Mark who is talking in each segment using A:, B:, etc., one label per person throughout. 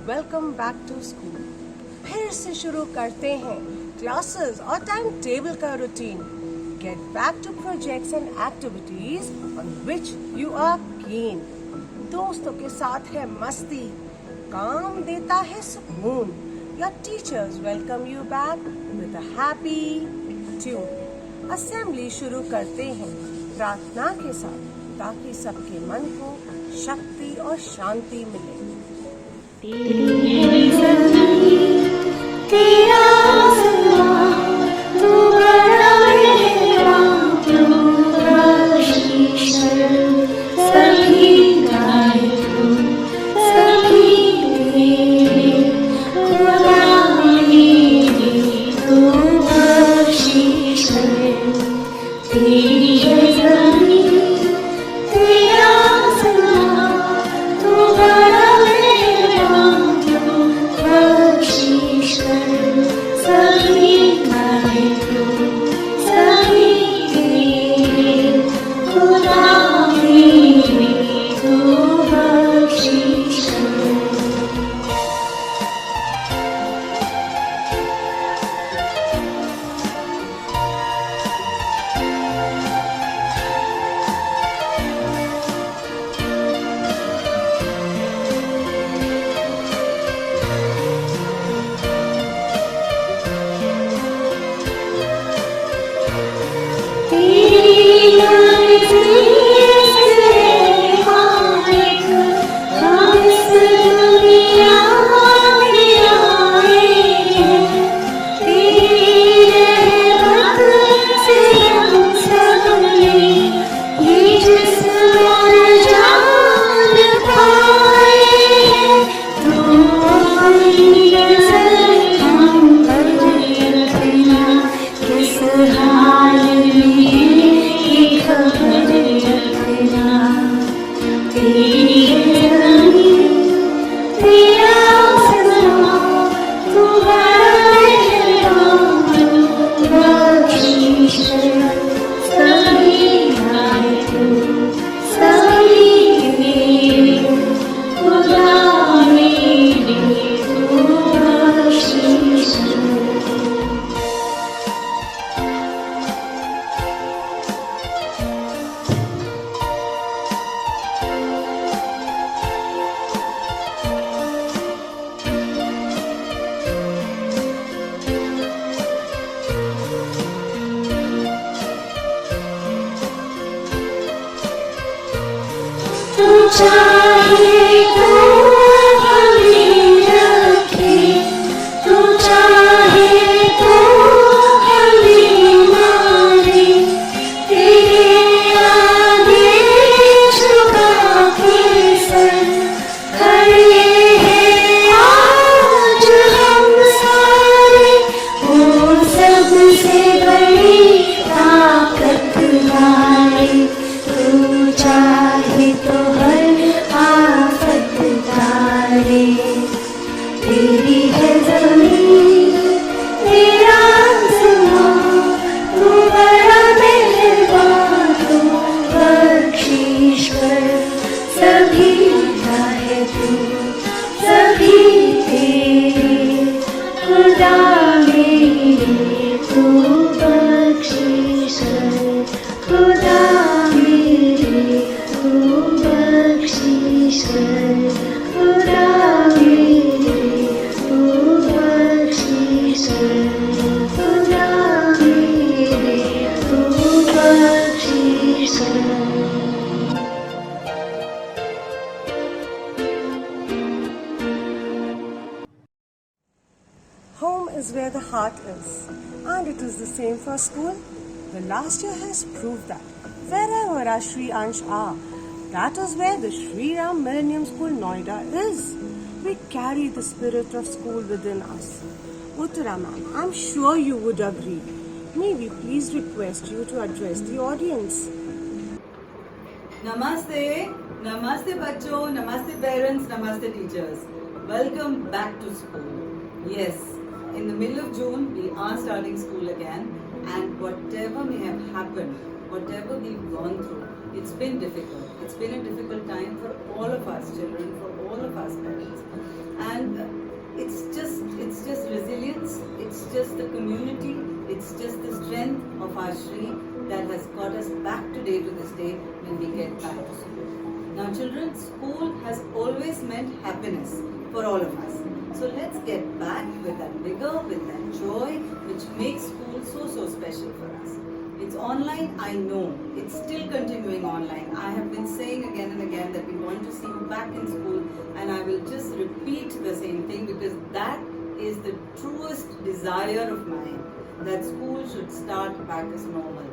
A: Welcome back to school. फिर से शुरू करते हैं क्लासेस और टाइम टेबल का routine. Get back to projects and activities on which you are keen. दोस्तों के साथ है मस्ती, काम देता है सुकून। Your teachers welcome you back with a happy tune. Assembly शुरू करते हैं प्रार्थना के साथ, ताकि सबके मन को शक्ति और शांति मिले।
B: तेरी है ज़मीं, तेरा आसमां, तू बड़ा मेहरबान, तू बख्शिश कर, सभी गाए तू, सभी तेरे, खुदा मेरे, तू बख्शिश कर। तेरी है ज़मीं, तेरा आसमां, तू बड़ा चाहे तो हमें रखे, तू चाहे तो हमें मारे, तेरे आगे झुका के सर खड़े हैं आज हम सारे। वो सबसे बड़ी ताकत वाले, तू चाहे तो तेरी है ज़मीं, तेरा आसमां, तू बड़ा मेहरबान, तू बख्शिश कर, सभी चाहे तू, सभी तेरे, खुदा मेरे, तू बख्शिश कर, खुदा मेरे, तू बख्शिश कर, खुदा
A: Home is where the heart is, and it is the same for school. The last year has proved that. Wherever our Shri Ansh are, that is where the Shri Ram Millennium School Noida is. We carry the spirit of school within us. Uttara ma'am, I'm sure you would agree. May we please request you to address the audience.
C: Namaste, Namaste bachcho, Namaste parents, Namaste teachers. Welcome back to school. Yes, in the middle of June we are starting school again, and whatever may have happened, whatever we've gone through, it's been difficult. It's been a difficult time for all of us children, for all of us parents. And it's just resilience, it's just the community, it's just the strength of our Shri that has got us back today to this day when we get back to school. Now children, school has always meant happiness for all of us. So let's get back with that vigor, with that joy, which makes school so special for us. It's online, I know. It's still continuing online. I have been saying again and again that we want to see you back in school, and I will just repeat the same thing because that is the truest desire of mine, that school should start back as normal.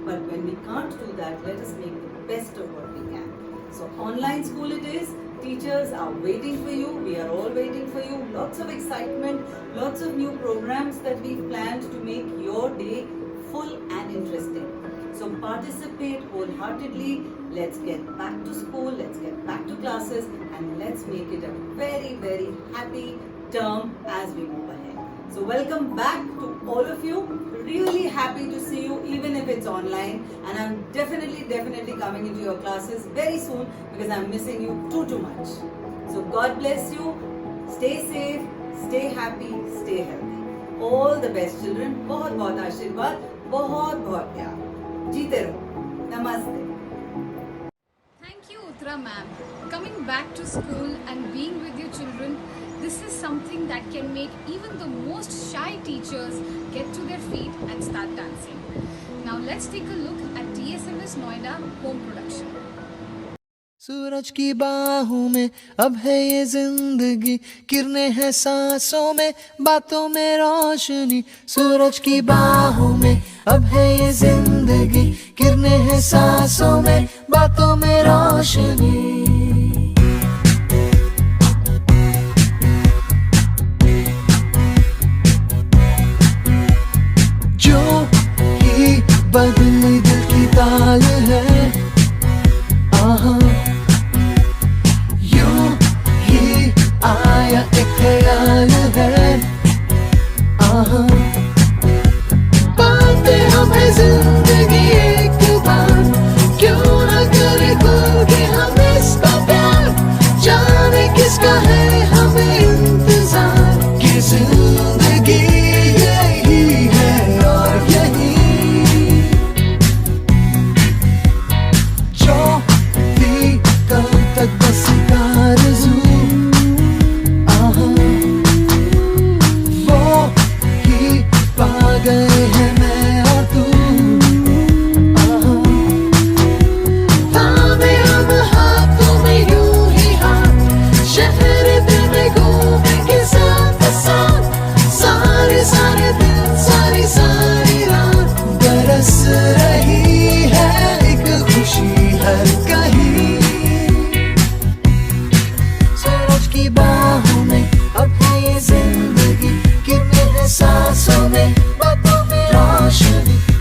C: But when we can't do that, let us make the best of what we can. So online school it is. Teachers are waiting for you. We are all waiting for you. Lots of excitement, lots of new programs that we've planned to make your day full and interesting. So participate wholeheartedly. Let's get back to school. Let's get back to classes, and let's make it a very happy term as we move ahead. So welcome back to all of you. Really happy to see you even if it's online, and I'm definitely coming into your classes very soon because I'm missing you too much. So God bless you. Stay safe, stay happy, stay healthy. All the best children. बहुत आशीर्वाद, बहुत प्यार. जीते रहो. Namaste.
D: Thank you, Uttara ma'am. Coming back to school and being with your children, this is something that can make even the most shy teachers get to their feet and start dancing. Now let's take a look at TSMS Noida home production.
E: सूरज की बाहों में अब है ये जिंदगी, किरणें हैं सांसों में, बातों में रोशनी. सूरज की बाहों में अब है ये जिंदगी, किरणें हैं सांसों में, बातों में रोशनी. जो ही बदली दिल की ताल है, आहा आया एक ख्याल है, आहा पाते हम है जिंदगी एक बार, क्यों न करे खुल के हम इसका प्यार, जाने किसका है हमें इंतजार, कि जिंदगी यही है और यही जो भी कल तक बस आरज़ू गए हैं मैं और तू, थामे हम हाथों में यूं ही हाथ, शहर दिल में घूमेंगे साथ साथ, सारे दिन सारी रात, बरस रही है एक खुशी हर कहीं. सूरज की बाहों में अब है ये जिंदगी, किरणें हैं सांसों में,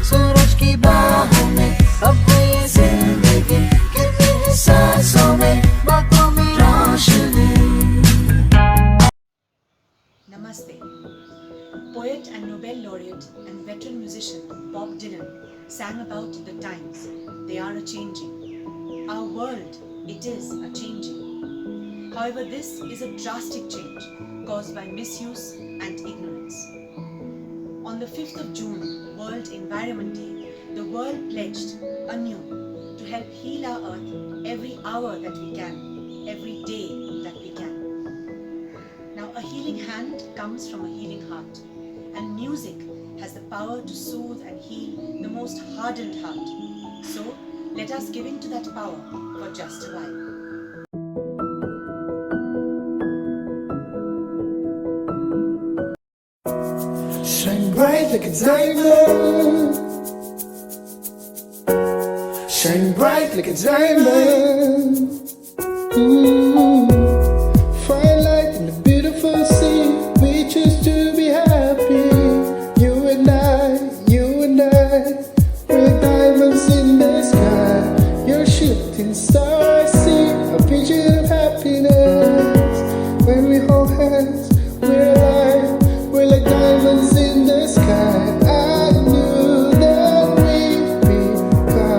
E: सूरज की बाहों में अब है ये जिंदगी, कितने हैं सांसों में, बातों में रोशनी.
F: Namaste. Poet and Nobel laureate and veteran musician Bob Dylan sang about the times. They are a-changing. Our world, it is a-changing. However, this is a drastic change caused by misuse and ignorance. On the 5th of June, World Environment Day, the world pledged anew to help heal our earth every hour that we can, every day that we can. Now, a healing hand comes from a healing heart, and music has the power to soothe and heal the most hardened heart. So, let us give in to that power for just a while.
E: Shine bright like a diamond, shine bright like a diamond. Fine light in a beautiful sea, we choose to be happy. You and I, we're diamonds in the sky. You're a shooting star, I see a vision of happiness. When we hold hands, we're alive. We're like diamonds in the sky. I knew that we'd become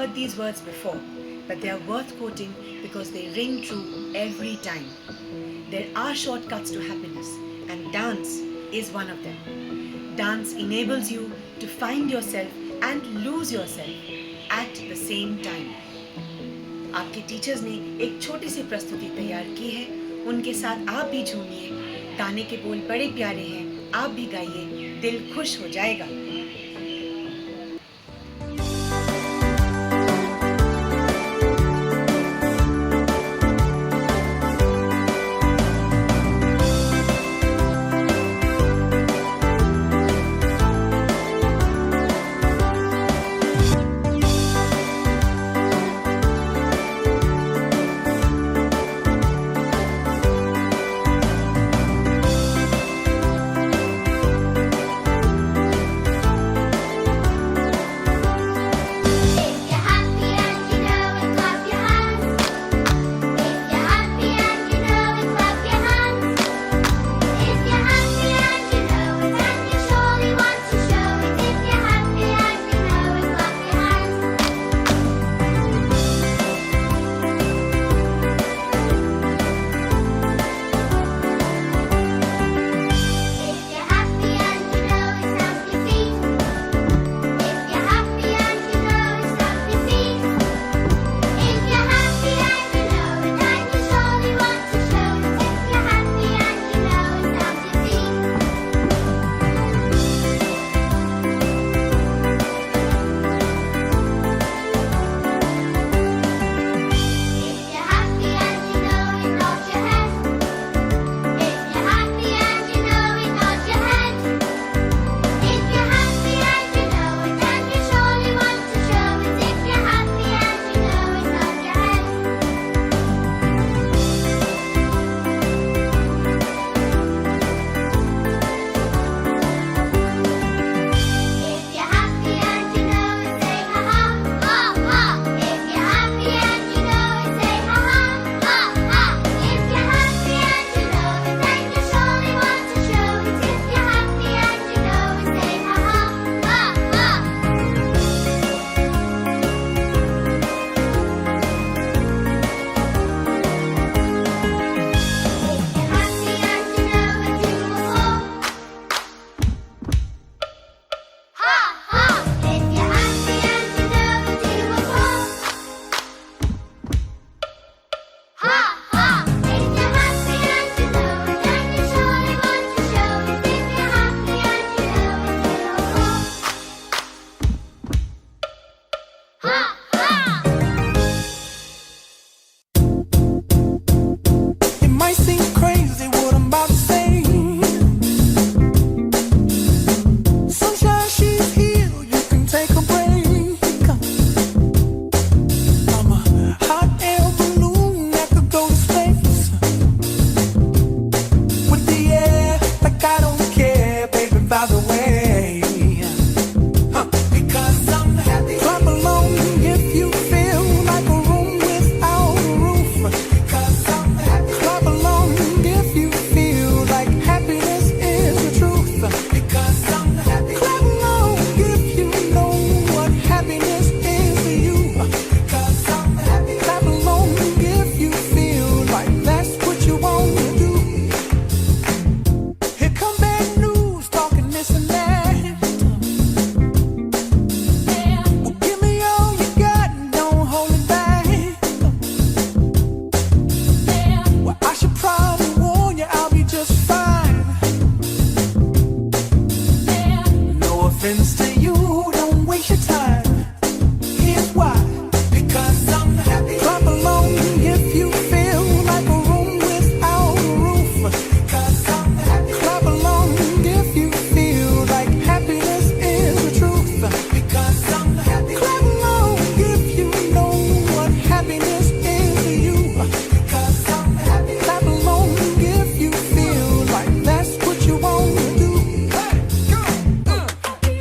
F: heard these words before, but they are worth quoting because they ring true every time. There are shortcuts to happiness, and dance is one of them. Dance enables you to find yourself and lose yourself at the same time. आपके teachers ने एक छोटी सी प्रस्तुति तैयार की है, उनके साथ आप भी झूमिए। गाने के बोल बड़े प्यारे हैं, आप भी गाइए, दिल खुश हो जाएगा।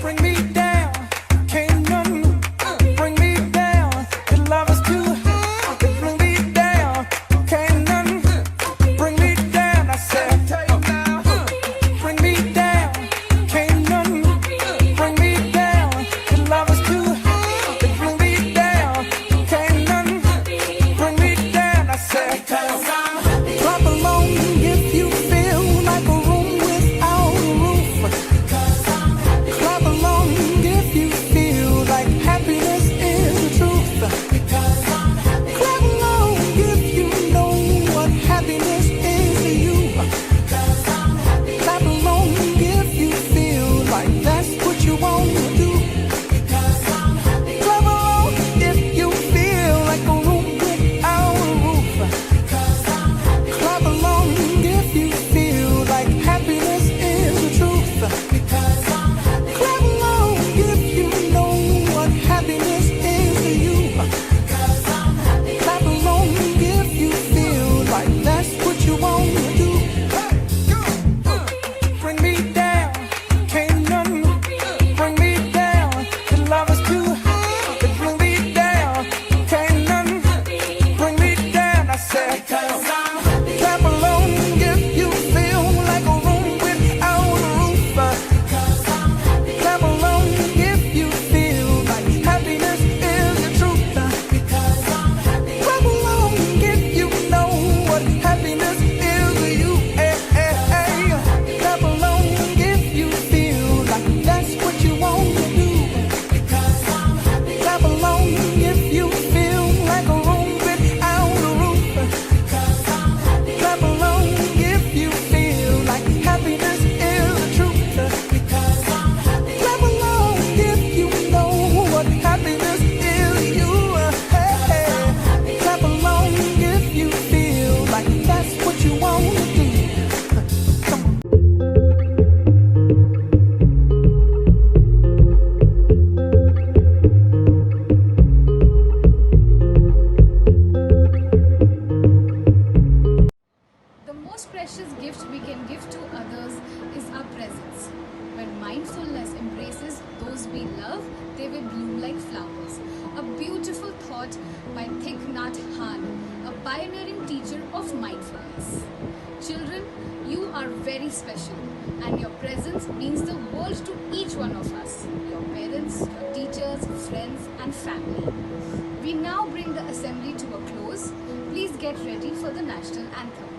G: Bring me down.
D: taught by Thich Nhat Hanh, a pioneering teacher of mindfulness. Children, you are very special, and your presence means the world to each one of us, your parents, your teachers, friends, and family. We now bring the assembly to a close. Please get ready for the national anthem.